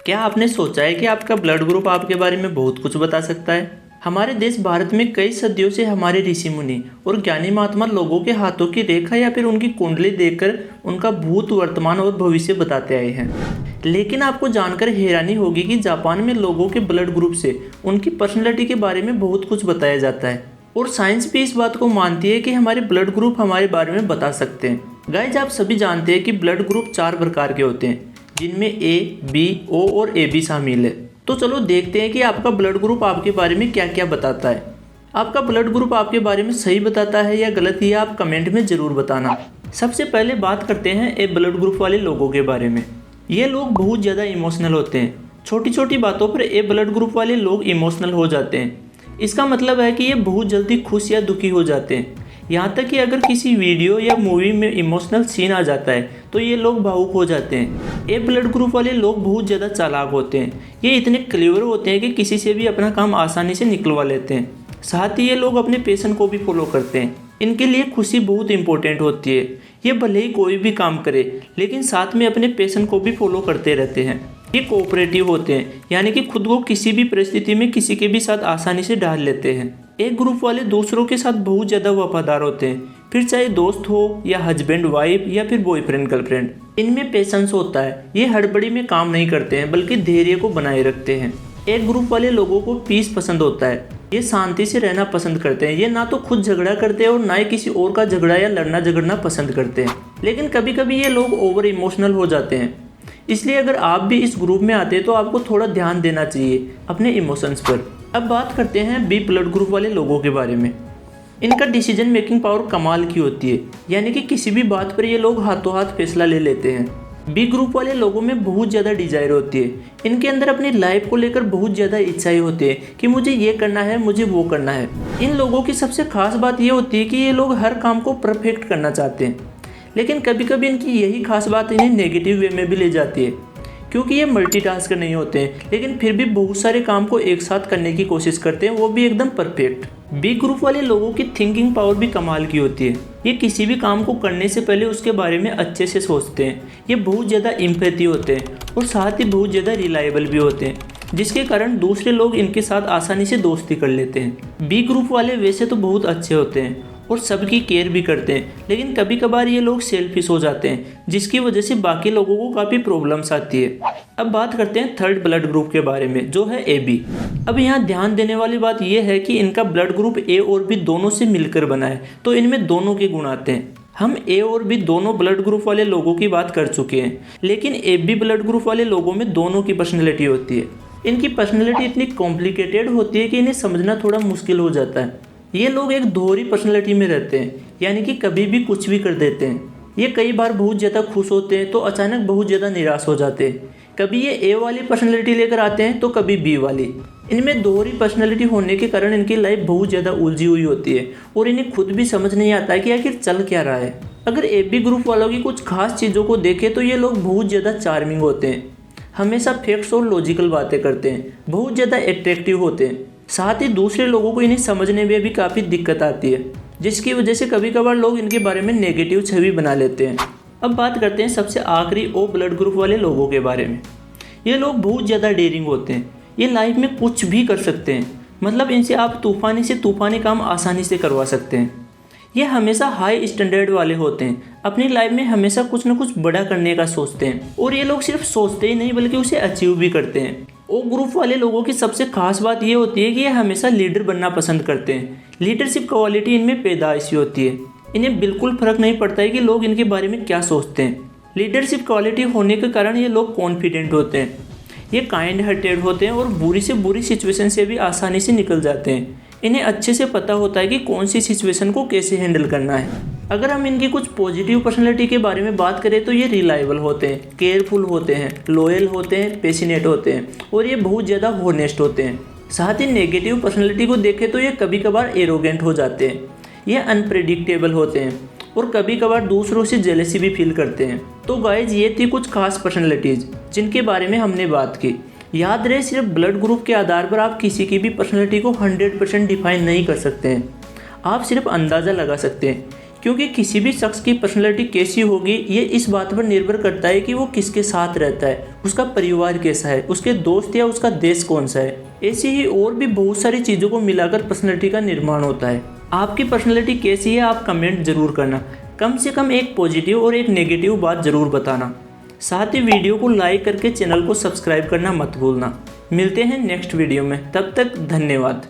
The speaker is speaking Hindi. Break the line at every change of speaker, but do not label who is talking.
क्या आपने सोचा है कि आपका ब्लड ग्रुप आपके बारे में बहुत कुछ बता सकता है। हमारे देश भारत में कई सदियों से हमारे ऋषि मुनि और ज्ञानी महात्मा लोगों के हाथों की रेखा या फिर उनकी कुंडली देखकर उनका भूत, वर्तमान और भविष्य बताते आए हैं। लेकिन आपको जानकर हैरानी होगी कि जापान में लोगों के ब्लड ग्रुप से उनकी पर्सनैलिटी के बारे में बहुत कुछ बताया जाता है और साइंस भी इस बात को मानती है कि हमारे ब्लड ग्रुप हमारे बारे में बता सकते हैं। गाइज, आप सभी जानते हैं कि ब्लड ग्रुप 4 प्रकार के होते हैं, जिनमें ए, बी, ओ और ए बी शामिल है। तो चलो देखते हैं कि आपका ब्लड ग्रुप आपके बारे में क्या क्या बताता है। आपका ब्लड ग्रुप आपके बारे में सही बताता है या गलत, ये आप कमेंट में ज़रूर बताना। सबसे पहले बात करते हैं ए ब्लड ग्रुप वाले लोगों के बारे में। ये लोग बहुत ज़्यादा इमोशनल होते हैं। छोटी छोटी बातों पर ए ब्लड ग्रुप वाले लोग इमोशनल हो जाते हैं। इसका मतलब है कि ये बहुत जल्दी खुश या दुखी हो जाते हैं। यहाँ तक कि अगर किसी वीडियो या मूवी में इमोशनल सीन आ जाता है तो ये लोग भावुक हो जाते हैं। ए ब्लड ग्रुप वाले लोग बहुत ज़्यादा चालाक होते हैं। ये इतने क्लेवर होते हैं कि किसी से भी अपना काम आसानी से निकलवा लेते हैं। साथ ही ये लोग अपने पैशन को भी फॉलो करते हैं। इनके लिए खुशी बहुत इंपॉर्टेंट होती है। ये भले ही कोई भी काम करे लेकिन साथ में अपने पैशन को भी फॉलो करते रहते हैं। ये कोऑपरेटिव होते हैं, यानी कि खुद को किसी भी परिस्थिति में किसी के भी साथ आसानी से ढाल लेते हैं। एक ग्रुप वाले दूसरों के साथ बहुत ज़्यादा वफादार होते हैं, फिर चाहे दोस्त हो या हस्बैंड वाइफ या फिर बॉयफ्रेंड गर्लफ्रेंड। इनमें पेशेंस होता है। ये हड़बड़ी में काम नहीं करते हैं बल्कि धैर्य को बनाए रखते हैं। एक ग्रुप वाले लोगों को पीस पसंद होता है। ये शांति से रहना पसंद करते हैं। ये ना तो खुद झगड़ा करते हैं और ना ही किसी और का झगड़ा या लड़ना झगड़ना पसंद करते हैं। लेकिन कभी कभी ये लोग ओवर इमोशनल हो जाते हैं। इसलिए अगर आप भी इस ग्रुप में आते हैं तो आपको थोड़ा ध्यान देना चाहिए अपने इमोशंस पर। अब बात करते हैं बी ब्लड ग्रुप वाले लोगों के बारे में। इनका डिसीजन मेकिंग पावर कमाल की होती है, यानी कि किसी भी बात पर ये लोग हाथों हाथ फैसला ले लेते हैं। बी ग्रुप वाले लोगों में बहुत ज़्यादा डिजायर होती है। इनके अंदर अपनी लाइफ को लेकर बहुत ज़्यादा इच्छाएं होती है कि मुझे ये करना है, मुझे वो करना है। इन लोगों की सबसे खास बात ये होती है कि ये लोग हर काम को परफेक्ट करना चाहते हैं। लेकिन कभी कभी इनकी यही खास बात इन्हें नेगेटिव वे में भी ले जाती है, क्योंकि ये मल्टीटास्कर नहीं होते हैं लेकिन फिर भी बहुत सारे काम को एक साथ करने की कोशिश करते हैं, वो भी एकदम परफेक्ट। बी ग्रुप वाले लोगों की थिंकिंग पावर भी कमाल की होती है। ये किसी भी काम को करने से पहले उसके बारे में अच्छे से सोचते हैं। ये बहुत ज़्यादा एम्पैथी होते हैं और साथ ही बहुत ज़्यादा रिलायबल भी होते हैं, जिसके कारण दूसरे लोग इनके साथ आसानी से दोस्ती कर लेते हैं। बी ग्रुप वाले वैसे तो बहुत अच्छे होते हैं और सबकी केयर भी करते हैं, लेकिन कभी कभार ये लोग सेल्फिश हो जाते हैं, जिसकी वजह से बाकी लोगों को काफ़ी प्रॉब्लम्स आती है। अब बात करते हैं थर्ड ब्लड ग्रुप के बारे में, जो है ए बी। अब यहाँ ध्यान देने वाली बात यह है कि इनका ब्लड ग्रुप ए और बी दोनों से मिलकर बना है, तो इनमें दोनों के गुण आते हैं। हम ए और बी दोनों ब्लड ग्रुप वाले लोगों की बात कर चुके हैं, लेकिन ए बी ब्लड ग्रुप वाले लोगों में दोनों की पर्सनैलिटी होती है। इनकी पर्सनैलिटी इतनी कॉम्प्लिकेटेड होती है कि इन्हें समझना थोड़ा मुश्किल हो जाता है। ये लोग एक दोहरी पर्सनैलिटी में रहते हैं, यानी कि कभी भी कुछ भी कर देते हैं। ये कई बार बहुत ज़्यादा खुश होते हैं तो अचानक बहुत ज़्यादा निराश हो जाते हैं। कभी ये ए वाली पर्सनैलिटी लेकर आते हैं तो कभी बी वाली। इनमें दोहरी पर्सनैलिटी होने के कारण इनकी लाइफ बहुत ज़्यादा उलझी हुई होती है और इन्हें खुद भी समझ नहीं आता है कि आखिर चल क्या रहा है। अगर ए बी ग्रुप वालों की कुछ खास चीज़ों को देखें तो ये लोग बहुत ज़्यादा चार्मिंग होते हैं, हमेशा फैक्ट्स और लॉजिकल बातें करते हैं, बहुत ज़्यादा एट्रैक्टिव होते हैं। साथ ही दूसरे लोगों को इन्हें समझने में भी काफ़ी दिक्कत आती है, जिसकी वजह से कभी कभार लोग इनके बारे में नेगेटिव छवि बना लेते हैं। अब बात करते हैं सबसे आखिरी ओ ब्लड ग्रुप वाले लोगों के बारे में। ये लोग बहुत ज़्यादा डेयरिंग होते हैं। ये लाइफ में कुछ भी कर सकते हैं, मतलब इनसे आप तूफ़ानी से तूफ़ानी काम आसानी से करवा सकते हैं। ये हमेशा हाई स्टैंडर्ड वाले होते हैं, अपनी लाइफ में हमेशा कुछ न कुछ बड़ा करने का सोचते हैं और ये लोग सिर्फ सोचते ही नहीं बल्कि उसे अचीव भी करते हैं। ओ ग्रुप वाले लोगों की सबसे खास बात ये होती है कि ये हमेशा लीडर बनना पसंद करते हैं। लीडरशिप क्वालिटी इनमें पैदाइशी होती है। इन्हें बिल्कुल फर्क नहीं पड़ता है कि लोग इनके बारे में क्या सोचते हैं। लीडरशिप क्वालिटी होने के कारण ये लोग कॉन्फिडेंट होते हैं। ये काइंड हार्टेड होते हैं और बुरी से बुरी सिचुएशन से भी आसानी से निकल जाते हैं। इन्हें अच्छे से पता होता है कि कौन सी सिचुएशन को कैसे हैंडल करना है। अगर हम इनकी कुछ पॉजिटिव पर्सनैलिटी के बारे में बात करें तो ये रिलायबल होते हैं, केयरफुल होते हैं, लॉयल होते हैं, पैशनेट होते हैं और ये बहुत ज़्यादा हॉनेस्ट होते हैं। साथ ही नेगेटिव पर्सनैलिटी को देखें तो ये कभी कभार एरोगेंट हो जाते हैं। ये अनप्रेडिक्टेबल होते हैं और कभी कभार दूसरों से जेलसी भी फील करते हैं। तो गाइज, ये थी कुछ खास पर्सनैलिटीज़ जिनके बारे में हमने बात की। याद रहे, सिर्फ ब्लड ग्रुप के आधार पर आप किसी की भी पर्सनैलिटी को 100% डिफाइन नहीं कर सकते हैं। आप सिर्फ अंदाज़ा लगा सकते हैं, क्योंकि किसी भी शख्स की पर्सनैलिटी कैसी होगी ये इस बात पर निर्भर करता है कि वो किसके साथ रहता है, उसका परिवार कैसा है, उसके दोस्त या उसका देश कौन सा है। ऐसी ही और भी बहुत सारी चीज़ों को मिलाकर पर्सनैलिटी का निर्माण होता है। आपकी पर्सनैलिटी कैसी है आप कमेंट जरूर करना, कम से कम एक पॉजिटिव और एक नेगेटिव बात ज़रूर बताना। साथ ही वीडियो को लाइक करके चैनल को सब्सक्राइब करना मत भूलना। मिलते हैं नेक्स्ट वीडियो में, तब तक धन्यवाद।